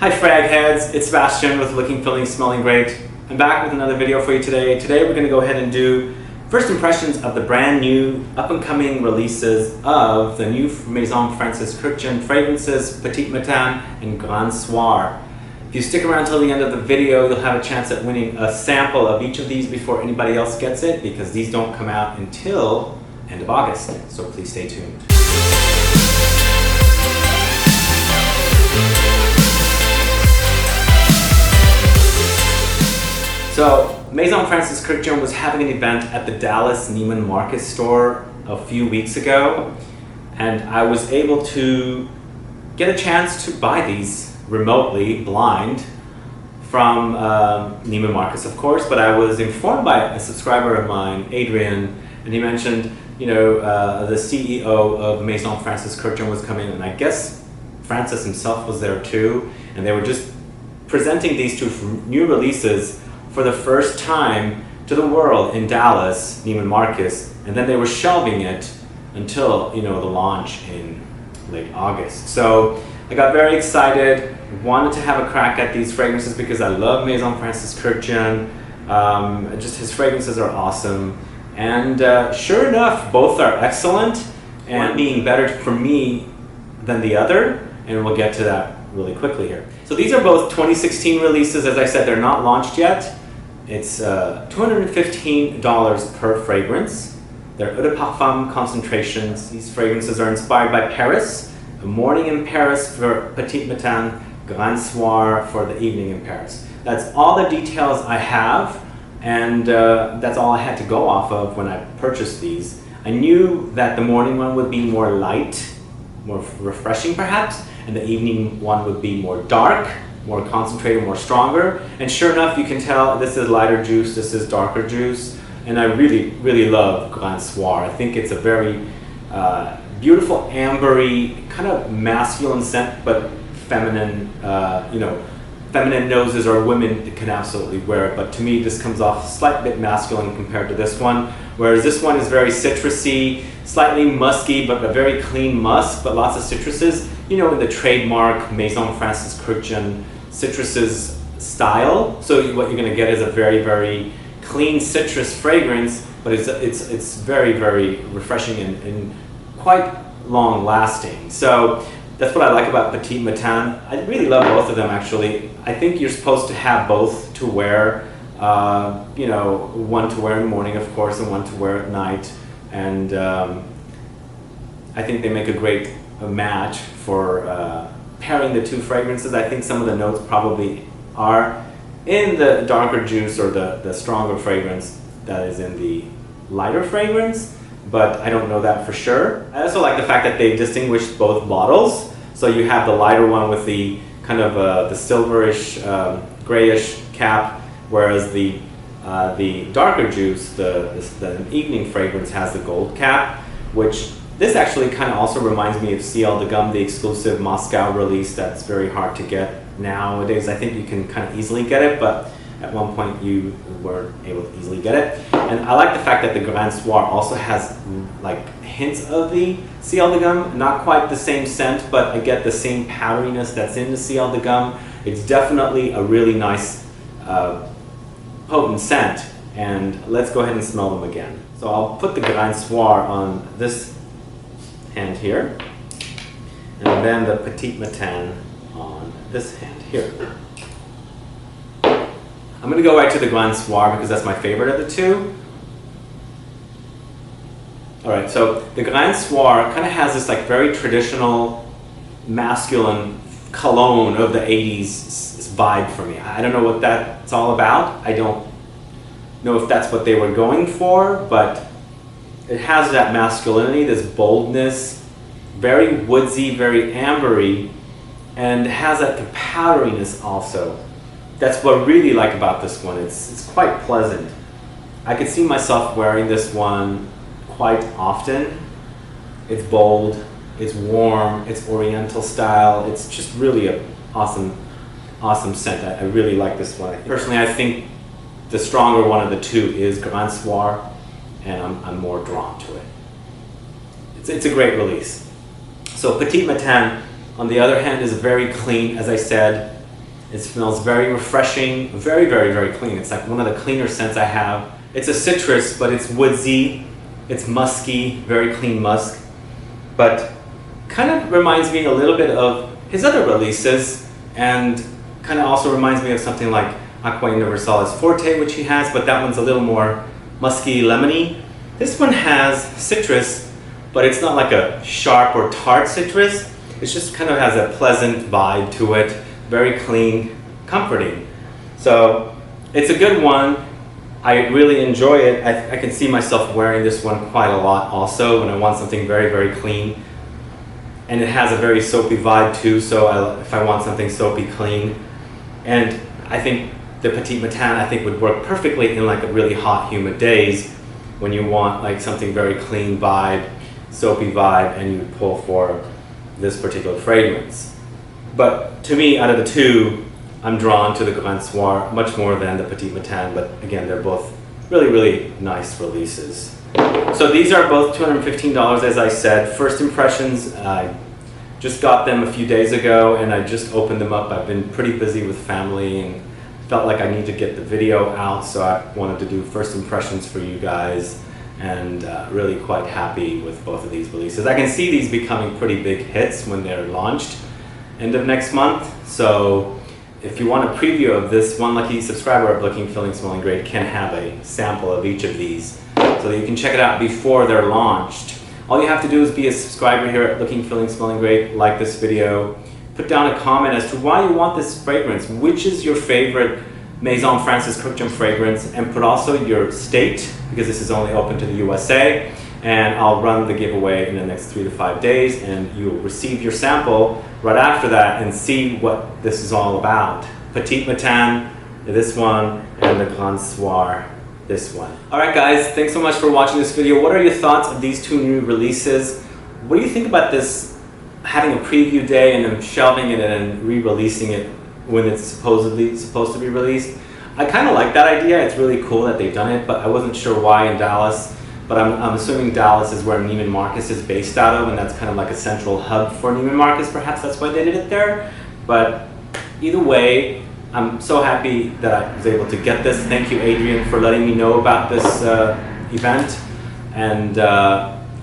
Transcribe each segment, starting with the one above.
Hi frag heads, it's Sebastian with Looking, Feeling, Smelling Great. I'm back with another video for you today. Today we're going to go ahead and do first impressions of the brand new up-and-coming releases of the new Maison Kurkdjian fragrances, Petit Matin and Grand Soir. If you stick around till the end of the video, you'll have a chance at winning a sample of each of these before anybody else gets it, because these don't come out until end of August, so please stay tuned. So, Maison Kurkdjian was having an event at the Dallas Neiman Marcus store a few weeks ago, and I was able to get a chance to buy these remotely, blind, from Neiman Marcus, of course, but I was informed by a subscriber of mine, Adrian, and he mentioned, the CEO of Maison Kurkdjian was coming, and I guess Francis himself was there too, and they were just presenting these two new releases for the first time to the world in Dallas, Neiman Marcus, and then they were shelving it until, the launch in late August. So I got very excited, wanted to have a crack at these fragrances because I love Maison Kurkdjian. Just his fragrances are awesome. And sure enough, both are excellent, and one being better for me than the other, and we'll get to that really quickly here. So these are both 2016 releases. As I said, they're not launched yet. It's $215 per fragrance. They're eau de parfum concentrations. These fragrances are inspired by Paris, a morning in Paris for Petit Matin, Grand Soir for the evening in Paris. That's all the details I have, and that's all I had to go off of when I purchased these. I knew that the morning one would be more light, more refreshing perhaps, and the evening one would be more dark, more concentrated, more stronger. And sure enough, you can tell this is lighter juice, this is darker juice, and I really, really love Grand Soir. I think it's a very beautiful, ambery, kind of masculine scent, but feminine, feminine noses or women can absolutely wear it, but to me this comes off a slight bit masculine compared to this one, whereas this one is very citrusy, slightly musky, but a very clean musk, but lots of citruses, in the trademark Maison Kurkdjian citruses style. So what you're going to get is a very, very clean citrus fragrance, but it's very, very refreshing and quite long lasting. So that's what I like about Petit Matin. I really love both of them actually. I think you're supposed to have both to wear, one to wear in the morning of course and one to wear at night. And I think they make a great match for pairing the two fragrances. I think some of the notes probably are in the darker juice or the stronger fragrance that is in the lighter fragrance, but I don't know that for sure. I also like the fact that they distinguished both bottles. So you have the lighter one with the kind of the silverish, grayish cap, whereas the darker juice, the evening fragrance, has the gold cap, which this actually kind of also reminds me of Ciel de Gum, the exclusive Moscow release that's very hard to get nowadays. I think you can kind of easily get it, but at one point you weren't able to easily get it. And I like the fact that the Grand Soir also has like hints of the Ciel de Gum, not quite the same scent, but I get the same powderiness that's in the Ciel de Gum. It's definitely a really nice potent scent, and let's go ahead and smell them again. So I'll put the Grand Soir on this hand here, and then the Petit Matin on this hand here. I'm going to go right to the Grand Soir because that's my favorite of the two. Alright, so the Grand Soir kind of has this like very traditional masculine cologne of the 80s vibe for me. I don't know what that's all about. I don't know if that's what they were going for, but it has that masculinity, this boldness, very woodsy, very ambery, and has that powderiness also. That's what I really like about this one. It's quite pleasant. I could see myself wearing this one quite often. It's bold, it's warm, it's oriental style. It's just really an awesome scent. I really like this one. Personally, I think the stronger one of the two is Grand Soir, and I'm more drawn to it. It's a great release. So Petit Matin, on the other hand, is very clean, as I said, It smells very refreshing, very, very, very clean. It's like one of the cleaner scents I have. It's a citrus, but it's woodsy, it's musky, very clean musk, but kind of reminds me a little bit of his other releases, and kind of also reminds me of something like Aqua Universalis Forte, which he has, but that one's a little more musky, lemony. This one has citrus, but it's not like a sharp or tart citrus. It just kind of has a pleasant vibe to it, very clean, comforting. So it's a good one. I really enjoy it. I can see myself wearing this one quite a lot also when I want something very, very clean. And it has a very soapy vibe too, so if I want something soapy clean. And I think the Petit Matin, I think, would work perfectly in like a really hot, humid days when you want like something very clean vibe, soapy vibe, and you pull for this particular fragrance. But to me, out of the two, I'm drawn to the Grand Soir much more than the Petit Matin, but again, they're both really, really nice releases. So these are both $215, as I said. First impressions, I just got them a few days ago and I just opened them up. I've been pretty busy with family and felt like I need to get the video out, so I wanted to do first impressions for you guys, and really quite happy with both of these releases. I can see these becoming pretty big hits when they're launched end of next month. So if you want a preview of this, one lucky subscriber of Looking, Feeling, Smelling Great can have a sample of each of these, so that you can check it out before they're launched. All you have to do is be a subscriber here at Looking, Feeling, Smelling Great, like this video, put down a comment as to why you want this fragrance, which is your favorite Maison Francis Kurkdjian fragrance, and put also your state, because this is only open to the USA, and I'll run the giveaway in the next 3 to 5 days, and you'll receive your sample right after that and see what this is all about. Petit Matin, this one, and the Grand Soir, this one. Alright guys, thanks so much for watching this video. What are your thoughts of these two new releases? What do you think about this, having a preview day and then shelving it and re-releasing it when it's supposedly supposed to be released? I kind of like that idea. It's really cool that they've done it, but I wasn't sure why in Dallas. But I'm assuming Dallas is where Neiman Marcus is based out of, and that's kind of like a central hub for Neiman Marcus. Perhaps that's why they did it there. But either way, I'm so happy that I was able to get this. Thank you, Adrian, for letting me know about this event. And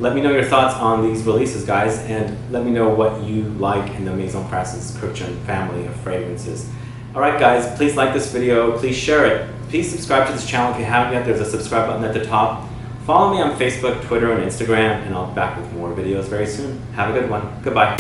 let me know your thoughts on these releases, guys. And let me know what you like in the Maison Francis Kurkdjian family of fragrances. Alright guys, please like this video, please share it. Please subscribe to this channel if you haven't yet. There's a subscribe button at the top. Follow me on Facebook, Twitter, and Instagram, and I'll be back with more videos very soon. Have a good one. Goodbye.